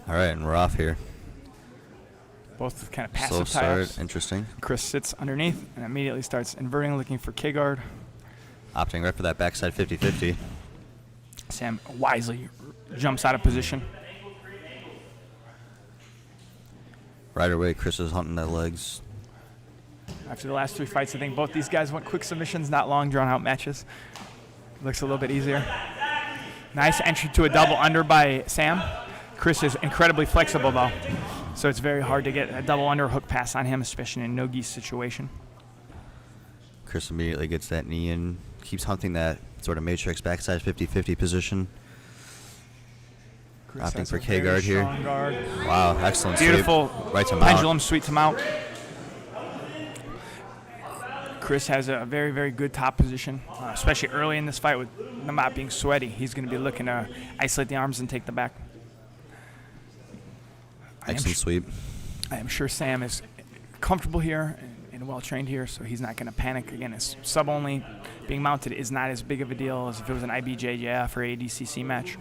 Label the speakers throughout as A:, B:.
A: All right, and we're off here.
B: Both kind of
A: Slow
B: passive tie-ups.
A: start, interesting.
B: Chris sits underneath and immediately starts inverting, looking for K-guard.
A: Opting right for that backside 50-50.
B: Sam wisely jumps out of position.
A: Right away, Chris is hunting the legs.
B: After the last 3 fights, I think both these guys went quick submissions, not long, drawn-out matches. Looks a little bit easier. Nice entry to a double under by Sam. Chris is incredibly flexible, though, so it's very hard to get a double under hook pass on him, especially in a no-gi situation.
A: Chris immediately gets that knee in, keeps hunting that sort of matrix backside 50-50 position.
B: Chris
A: Opting
B: has
A: for
B: a
A: K-guard
B: very
A: here.
B: strong guard.
A: Wow, excellent
B: Beautiful
A: sweep. Right to mount.
B: pendulum sweep to mount. Chris has a very, very good top position, especially early in this fight with the mount being sweaty. He's going to be looking to isolate the arms and take the back.
A: Excellent sweep.
B: I am sure Sam is comfortable here and well-trained here, so he's not going to panic. Again, his sub-only being mounted is not as big of a deal as if it was an IBJJF or ADCC match.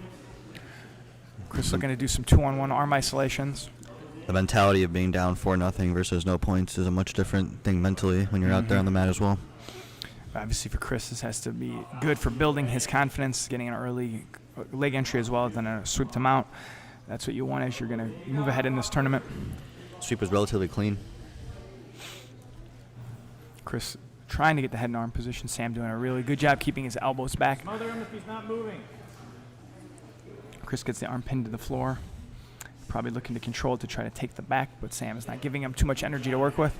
B: Chris looking to do some 2-on-1 arm isolations.
A: The mentality of being down 4-0 versus no points is a much different thing mentally when you're out there on the mat as well.
B: Obviously for Chris, this has to be good for building his confidence, getting an early leg entry as well as then a sweep to mount. That's what you want as you're going to move ahead in this tournament.
A: Sweep was relatively clean.
B: Chris trying to get the head and arm position. Sam doing a really good job keeping his elbows back.
C: Smother him if he's not moving.
B: Chris gets the arm pinned to the floor. Probably looking to control it to try to take the back, but Sam is not giving him too much energy to work with.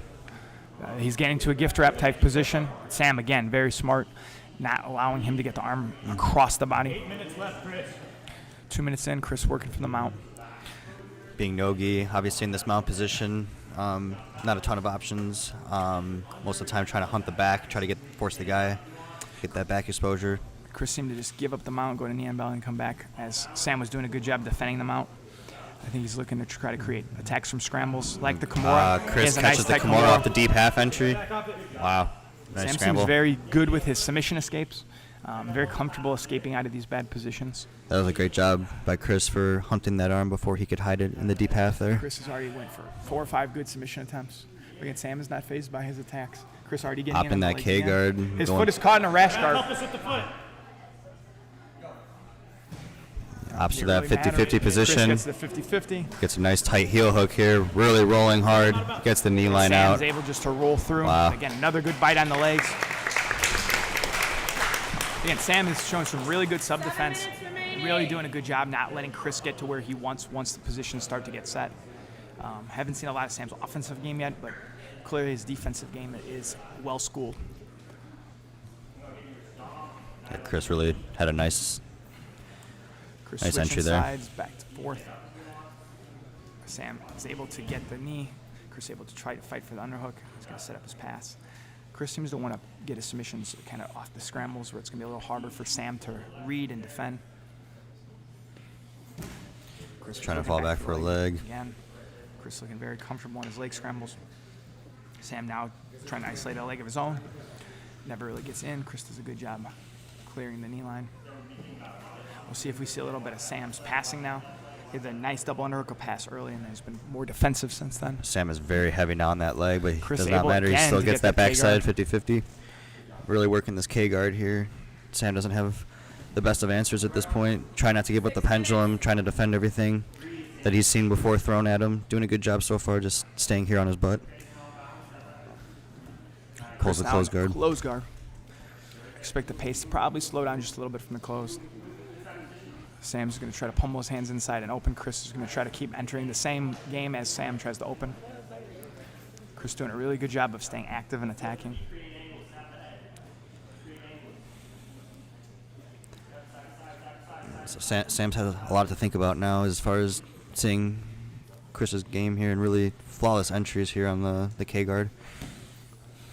B: He's getting to a gift wrap type position. Sam, again, very smart, not allowing him to get the arm across the body.
C: 8 minutes left, Chris.
B: 2 minutes in, Chris working from the mount.
A: Being no-gi, obviously in this mount position, not a ton of options. Most of the time trying to hunt the back, try to force the guy, get that back exposure.
B: Chris seemed to just give up the mount, go to knee and belly and come back, as Sam was doing a good job defending the mount. I think he's looking to try to create attacks from scrambles, like the Kimura.
A: Chris catches the Kimura off the deep half entry. Wow. Nice
B: Sam
A: scramble.
B: seems very good with his submission escapes. Very comfortable escaping out of these bad positions.
A: That was a great job by Chris for hunting that arm before he could hide it in the deep half there.
B: Chris has already went for 4 or 5 good submission attempts. Again, Sam is not fazed by his attacks. Chris already getting
A: Hopping that K guard.
B: His foot is caught in a rash guard.
C: Help us with the foot.
A: Opts to that 50-50 position.
B: Chris gets the 50-50.
A: Gets a nice tight heel hook here. Really rolling hard. Gets the knee line out.
B: Sam's able just to roll through.
A: Wow.
B: Again, another good bite on the legs. Again, Sam has shown some really good sub-defense. Really doing a good job not letting Chris get to where he wants once the positions start to get set. Haven't seen a lot of Sam's offensive game yet, but clearly his defensive game is well-schooled.
A: Yeah, Chris really had a nice entry there.
B: Sides, back to fourth. Sam is able to get the knee. Chris able to try to fight for the underhook. He's going to set up his pass. Chris seems to want to get his submissions kind of off the scrambles where it's going to be a little harder for Sam to read and defend. Chris
A: Trying to fall back for a leg.
B: Again, Chris looking very comfortable on his leg scrambles. Sam now trying to isolate a leg of his own. Never really gets in. Chris does a good job clearing the knee line. We'll see if we see a little bit of Sam's passing now. He had a nice double underhook pass early, and he's been more defensive since then.
A: Sam is very heavy now on that leg, but it
B: Chris
A: does not matter. He still gets that backside
B: K-guard.
A: 50-50. Really working this K-guard here. Sam doesn't have the best of answers at this point. Trying not to give up the pendulum, trying to defend everything that he's seen before thrown at him. Doing a good job so far, just staying here on his butt. Pulls the close guard.
B: Close guard. Expect the pace to probably slow down just a little bit from the close. Sam's going to try to pummel his hands inside and open. Chris is going to try to keep entering the same game as Sam tries to open. Chris doing a really good job of staying active and attacking.
A: So Sam's had a lot to think about now as far as seeing Chris's game here and really flawless entries here on the K-guard.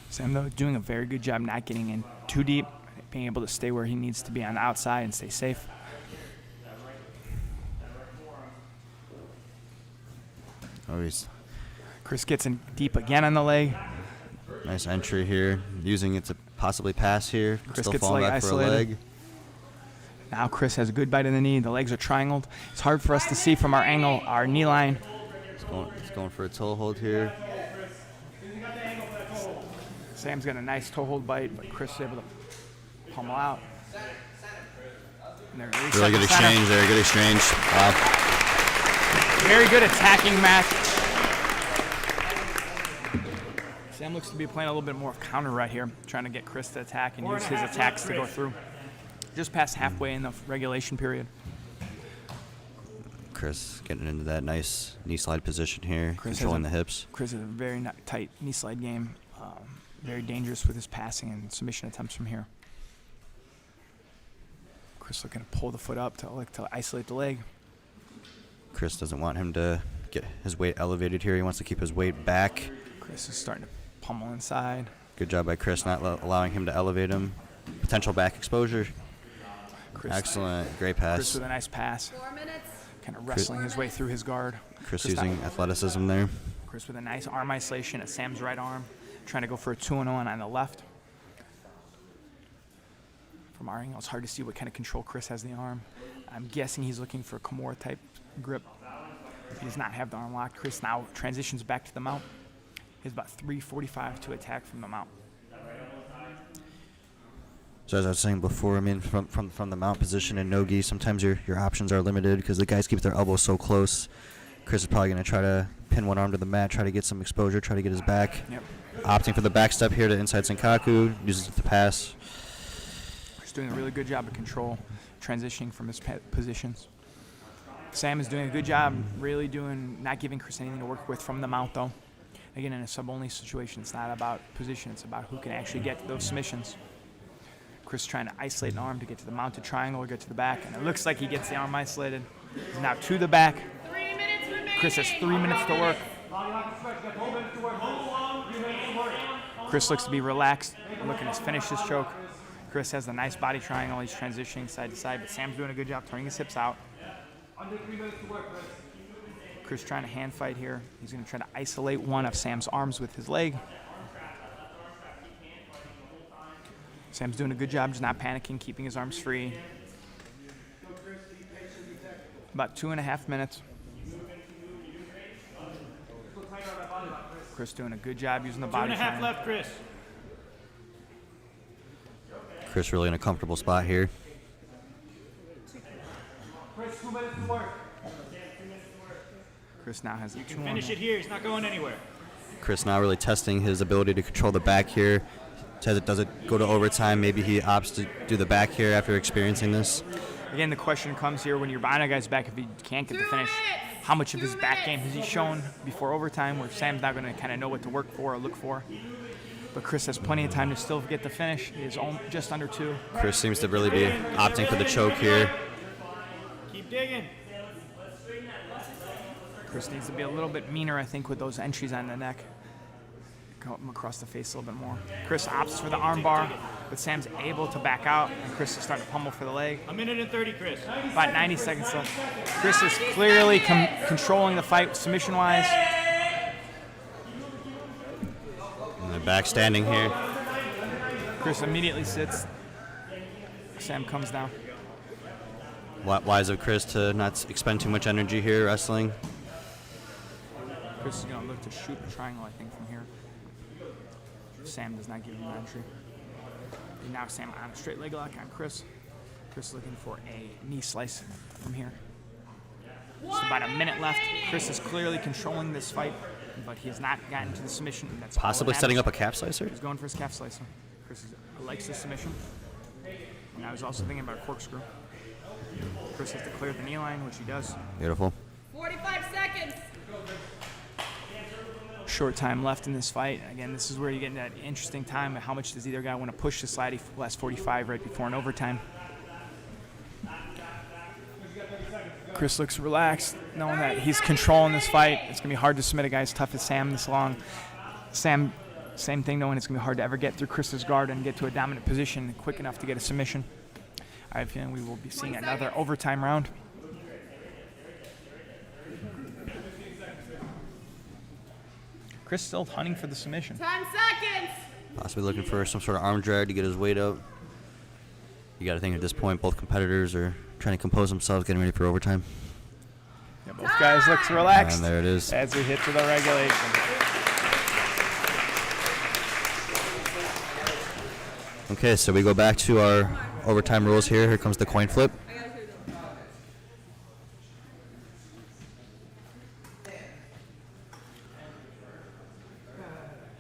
B: Sam, though, doing a very good job not getting in too deep, being able to stay where he needs to be on the outside and stay safe. Chris gets in deep again on the leg.
A: Nice entry here, using it to possibly pass here.
B: Chris
A: Still
B: gets
A: falling
B: leg
A: back for a
B: isolated.
A: leg.
B: Now Chris has a good bite in the knee. The legs are triangled. It's hard for us to see from our angle, our knee line.
A: It's going for a toe hold here.
B: Sam's got a nice toe hold bite, but Chris is able to pummel out.
A: Really good exchange there. Good exchange. Wow.
B: Very good attacking match. Sam looks to be playing a little bit more of counter right here, trying to get Chris to attack and use his attacks to go through. Just past halfway in the regulation period.
A: Chris getting into that nice knee slide position here, controlling the hips.
B: Chris has a very tight knee slide game. Very dangerous with his passing and submission attempts from here. Chris looking to pull the foot up to isolate the leg.
A: Chris doesn't want him to get his weight elevated here. He wants to keep his weight back.
B: Chris is starting to pummel inside.
A: Good job by Chris not allowing him to elevate him. Potential back exposure. Excellent. Great pass.
B: Chris with a nice pass.
D: 4 minutes.
B: Kind of wrestling his way through his guard.
A: Chris using athleticism there.
B: Chris with a nice arm isolation at Sam's right arm. Trying to go for a 2-0 on the left. From our angle, it's hard to see what kind of control Chris has in the arm. I'm guessing he's looking for a Kimura type grip. He does not have the arm locked. Chris now transitions back to the mount. He has about 3:45 to attack from the mount.
A: So as I was saying before, I mean, from the mount position in no-gi, sometimes your options are limited because the guys keep their elbows so close. Chris is probably going to try to pin one arm to the mat, try to get some exposure, try to get his back.
B: Yep.
A: Opting for the back step here to inside Senkaku, uses it to pass.
B: He's doing a really good job of control, transitioning from his positions. Sam is doing a good job, really not giving Chris anything to work with from the mount, though. Again, in a sub-only situation, it's not about position, it's about who can actually get to those submissions. Chris trying to isolate an arm to get to the mounted triangle or get to the back, and it looks like he gets the arm isolated. He's now to the back.
D: 3 minutes remaining.
B: Chris has 3 minutes to work. Chris looks to be relaxed, looking to finish this choke. Chris has a nice body triangle. He's transitioning side to side, but Sam's doing a good job turning his hips out. Chris trying to hand fight here. He's going to try to isolate one of Sam's arms with his leg. Sam's doing a good job, just not panicking, keeping his arms free. About 2.5 minutes. Chris doing a good job using the body
C: 2.5
B: triangle.
C: left, Chris.
A: Chris really in a comfortable spot here.
C: Chris, 2 minutes to work.
B: Chris now has a
C: You
B: 2
C: can finish it here. He's not going anywhere.
A: Chris now really testing his ability to control the back here. Says it doesn't go to overtime. Maybe he opts to do the back here after experiencing this.
B: Again, the question comes here when you're behind a guy's back, if he can't get the finish, how much of his back game has he shown before overtime, where Sam's not going to kind of know what to work for or look for. But Chris has plenty of time to still get the finish. He is just under 2.
A: Chris seems to really be opting for the choke here.
C: Keep digging.
B: Chris needs to be a little bit meaner, I think, with those entries on the neck. Go across the face a little bit more. Chris opts for the arm bar, but Sam's able to back out, and Chris is starting to pummel for the leg.
C: 1 minute and 30, Chris.
B: About 90 seconds left. Chris is clearly controlling the fight submission-wise.
A: And the back standing here.
B: Chris immediately sits. Sam comes down.
A: Wise of Chris to not expend too much energy here wrestling.
B: Chris is going to look to shoot the triangle, I think, from here. Sam does not give him the entry. And now Sam on a straight leg lock on Chris. Chris looking for a knee slice from here. Just about a minute left. Chris is clearly controlling this fight, but he has not gotten to the submission. That's
A: Possibly setting up a calf slicer.
B: He's going for his calf slicer. Chris likes the submission. And I was also thinking about a corkscrew. Chris has to clear the knee line, which he does.
A: Beautiful.
D: 45 seconds.
B: Short time left in this fight. Again, this is where you get that interesting time. How much does either guy want to push the slidey last 45 right before an overtime? Chris looks relaxed, knowing that he's controlling this fight. It's going to be hard to submit a guy as tough as Sam this long. Sam, same thing, knowing it's going to be hard to ever get through Chris's guard and get to a dominant position quick enough to get a submission. I have a feeling we will be seeing another overtime round. Chris still hunting for the submission.
D: 10 seconds.
A: Possibly looking for some sort of arm drag to get his weight up. You got to think at this point, both competitors are trying to compose themselves, getting ready for overtime.
B: Yeah, both guys look relaxed.
A: And there it is.
B: As we hit to the regulation.
A: Okay, so we go back to our overtime rules here. Here comes the coin flip.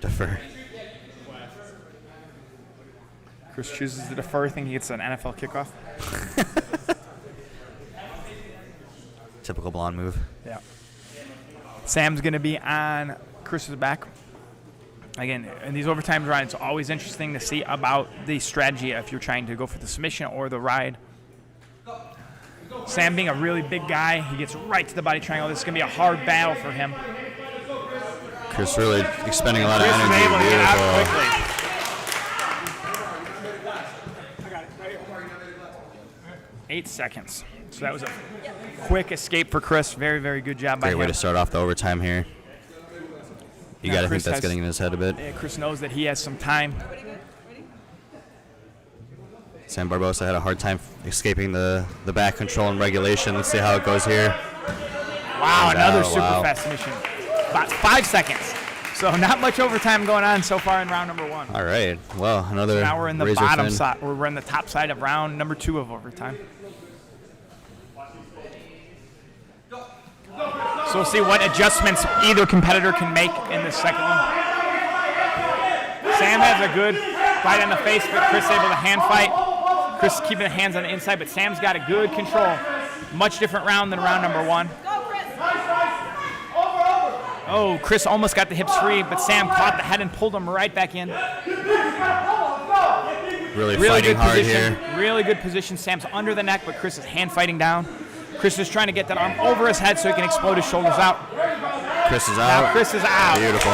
A: Defer.
B: Chris chooses to defer, thinking he gets an NFL kickoff.
A: Typical blonde move.
B: Yeah. Sam's going to be on Chris's back. Again, in these overtime rides, it's always interesting to see about the strategy if you're trying to go for the submission or the ride. Sam being a really big guy, he gets right to the body triangle. This is going to be a hard battle for him.
A: Chris really expending a lot
B: Chris
A: of
B: is
A: energy.
B: able to get out quickly. 8 seconds. So that was a quick escape for Chris. Very, very good job by
A: Great
B: him.
A: way to start off the overtime here. You
B: Now
A: got to think
B: Chris
A: that's
B: has-
A: getting in his head a bit.
B: Yeah, Chris knows that he has some time.
A: Sam Barbosa had a hard time escaping the back control and regulation. Let's see how it goes here.
B: Wow, another
A: Wow,
B: super
A: wow.
B: fast submission. About 5 seconds. So not much overtime going on so far in round number 1.
A: All right. Well, another
B: Now we're in the
A: razor
B: bottom
A: thin.
B: side. We're in the top side of round number 2 of overtime. So we'll see what adjustments either competitor can make in the second one. Sam has a good fight on the face, but Chris able to hand fight. Chris keeping the hands on the inside, but Sam's got a good control. Much different round than round number 1.
D: Go, Chris.
B: Oh, Chris almost got the hips free, but Sam caught the head and pulled him right back in.
A: Really
B: Really
A: fighting
B: good
A: hard
B: position.
A: here.
B: Really good position. Sam's under the neck, but Chris is hand fighting down. Chris is trying to get that arm over his head so he can explode his shoulders out.
A: Chris is
B: Now
A: out.
B: Chris is out.
A: Beautiful.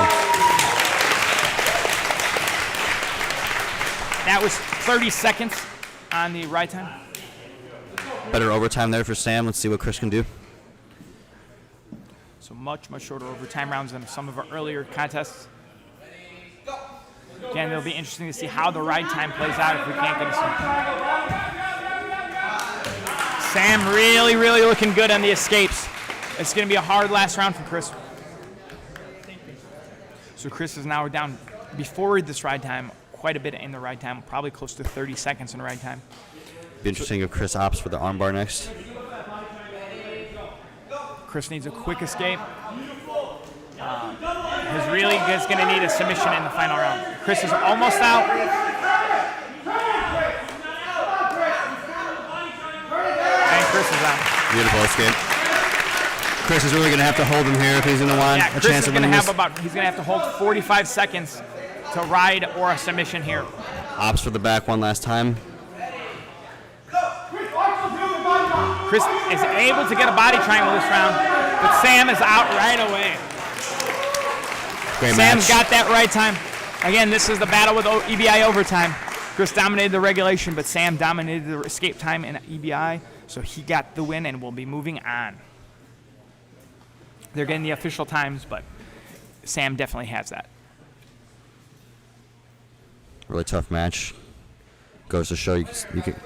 B: That was 30 seconds on the right time.
A: Better overtime there for Sam. Let's see what Chris can do.
B: So much shorter overtime rounds than some of our earlier contests. Again, it'll be interesting to see how the ride time plays out if we can't get a Sam really, really looking good on the escapes. It's going to be a hard last round for Chris. So Chris is now down before this ride time, quite a bit in the ride time, probably close to 30 seconds in the ride time.
A: Be interesting if Chris opts for the armbar next.
B: Chris needs a quick escape. He's really is going to need a submission in the final round. Chris is almost out. And Chris is out.
A: Beautiful escape. Chris is really going to have to hold him here if he's going to want
B: Yeah,
A: a
B: Chris
A: chance
B: is
A: of
B: going to
A: winning
B: have
A: this.
B: he's going to have to hold 45 seconds to ride or a submission here.
A: Opts for the back one last time.
B: Chris is able to get a body triangle this round, but Sam is out right away.
A: Great
B: Sam's
A: match.
B: got that right time. Again, this is the battle with EBI overtime. Chris dominated the regulation, but Sam dominated the escape time in EBI, so he got the win and will be moving on. They're getting the official times, but Sam definitely has that.
A: Really tough match. Goes to show you can